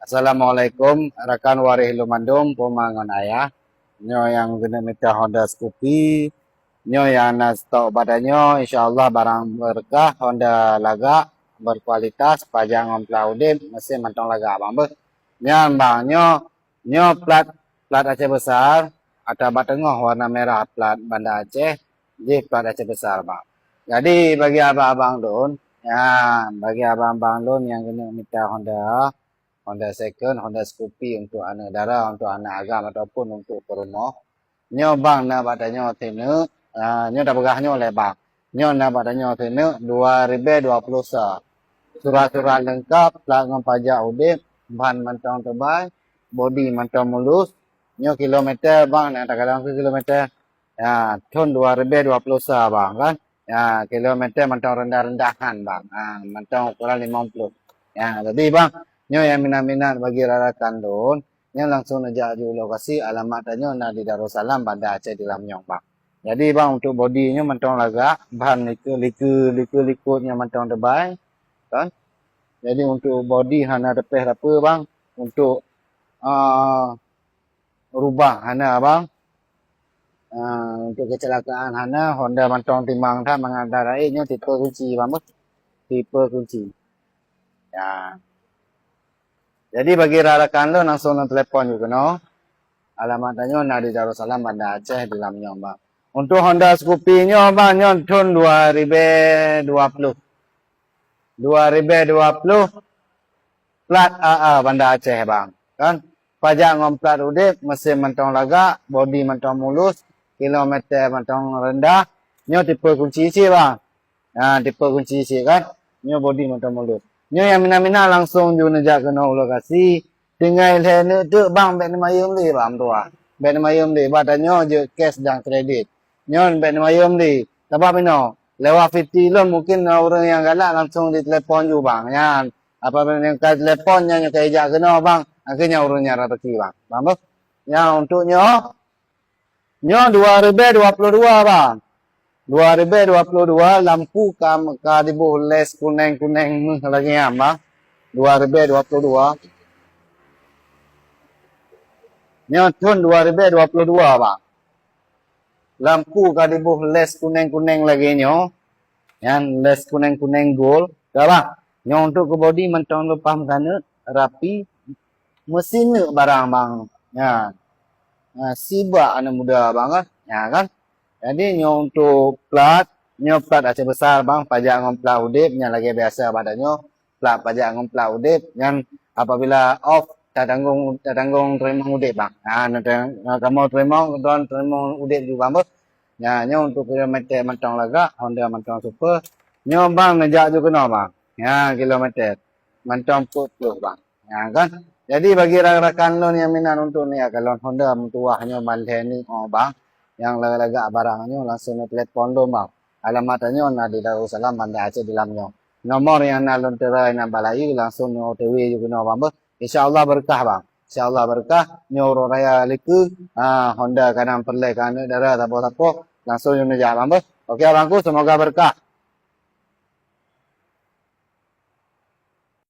Assalamualaikum, rakan warih lumandung, pemangon ayah. Nyo yang guna minta Honda Scoopy, nyo yang nak stok badannya, insyaAllah barang berkah, Honda lagak, berkualitas, pajang ngompelah udin, mesin mantong lagak bang. Nyan bang, nyo plat Aceh besar, atau batengah warna merah plat Banda Aceh, di plat Aceh besar bang. Jadi bagi abang-abang don, ya bagi abang-abang don yang guna minta Honda second, Honda Scoopy untuk anak dara, untuk anak agam ataupun untuk perumah. Nyo bang nak badannya tene, nyo dah berahnya oleh bang. Nyo nak badannya tene 2020 sa. Surat-surat lengkap, plat dengan pajak udip, ban mantang tebal, body mantang mulus. Nyo kilometer bang, nak kadang ke kilometer. Ya, tahun 2020 sa bang kan. Ya, kilometer mantang rendah-rendahan bang. Mantang ukuran 50. Ya, jadi bang, nyo yang minat-minat bagi rakan don, nyo langsung aja di lokasi alamat nyo na di Darussalam Banda Aceh di Lamnyong bang. Jadi bang untuk bodinya mentong lagak, bahan liku-likutnya mentong tebal, kan? Jadi untuk body hana depeh apa bang, untuk rubah hana bang, untuk kecelakaan hana Honda mentong timbang dah mengendarai nyo tipe kunci bang, tipe kunci. Ya. Jadi bagi rakan lo langsung telepon juga no. Alamatnya nak di Darussalam Banda Aceh di Lamnyong bang. Untuk Honda Scoopy nyo bang nyo tahun 2020. 2020 plat AA Banda Aceh bang. Kan? Pajak ngom plat udip, mesin mentong lagak, body mentong mulus, kilometer mentong rendah. Nyo tipe kunci isi bang. Tipe kunci isi kan. Nyo body mentong mulus. Nyo yang mina-mina langsung juga nejak ke lokasi. Tinggal sana tu bang bet mayum li bang tua. Bet mayum li badannya je cash dan kredit. Nyo bet mayum li. Sebab ino lewat 50 loan mungkin orang yang galak langsung ditelepon juga bang. Yan. Apa yang ke teleponnya yang ke ejak kena bang. Akhirnya orangnya rezeki bang. Bang bos. Yang untuk nyo 2022 bang. 2022 lampu kadibuh les kuning-kuning lagi ya bang. 2022. Nyo tahun 2022 bang. Lampu kadibuh les kuning-kuning lagi nyo. Yang les kuning-kuning gold. Dah bang. Nyo untuk ke body mentong lepas sana rapi. Mesin barang bang. Ya. Sibak anak muda bang kan. Ya kan. Jadi nyo untuk plat, nyo plat Aceh besar bang, pajak ngom plat udip, yang lagi biasa badannya, plat pajak ngom plat udip, yang apabila off, tak tanggung terima udip bang. Kamu terima udip juga bang. Ya, nyo untuk kilometer mentong lagak, Honda mentong super, nyo bang ngejak juga no bang. Ya, kilometer mentong 40 bang. Ya kan. Jadi bagi rakan-rakan lo yang minat untuk ni, kalau Honda mentuahnya malheni oh bang. Yang lagak barangnya langsung telepon lo bang. Alamatnya na di Darussalam Banda Aceh di Lamnyong. Nomor yang na lonterai na balai langsung nyo OTW juga no bang. InsyaAllah berkah bang. InsyaAllah berkah. Nyo raya liku. Honda kanan perlai kanan darah tapo-tapo. Langsung nyo nejak bang. Okey abangku semoga berkah.